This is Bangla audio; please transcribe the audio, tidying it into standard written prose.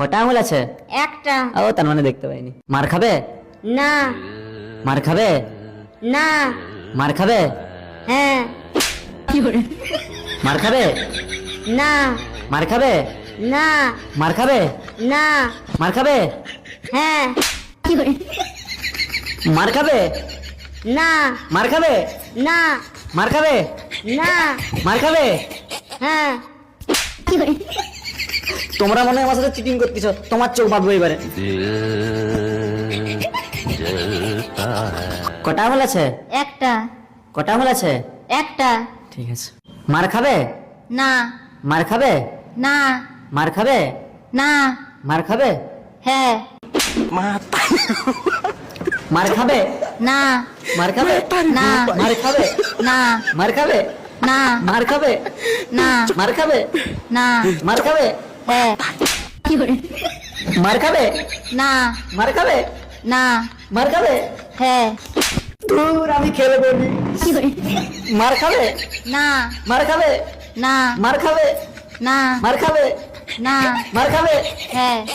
কটা আঙুল আছে? একটা। ও তার মানে দেখতে পাইনি। মার খাবে? না। মার খাবে? না। মার খাবে? হ্যাঁ। মার খাবে? না। মার খাবে? না। মার খাবে? না। মার খাবে? হ্যাঁ। মার খাবে? না। মার খাবে? না। মার খাবে? না। মার খাবে? হ্যাঁ। তোমরা মনে হয় আমার সাথে চিটিং করতেছ, তোমার চোখ বাঁধবো এবারে। কটা আঙুল আছে? একটা। কটা আঙুল আছে? একটা। ঠিক আছে। মার খাবে? না। মার খাবে? না। মার খাবে? না। মার খাবে? হ্যাঁ। মার খাবে? না। মার খাবে? না। মার খাবে? না। মার খাবে? না। মার খাবে? না। মার খাবে? না। মার খাবে? হ্যাঁ। মার খাবে? না। মার খাবে? না। মার খাবে? হ্যাঁ। দূর আমি খেলে বলি। মার খাবে? না। মার খাবে? না। মার খাবে? না। মার খাবে? না। মার খাবে? হ্যাঁ।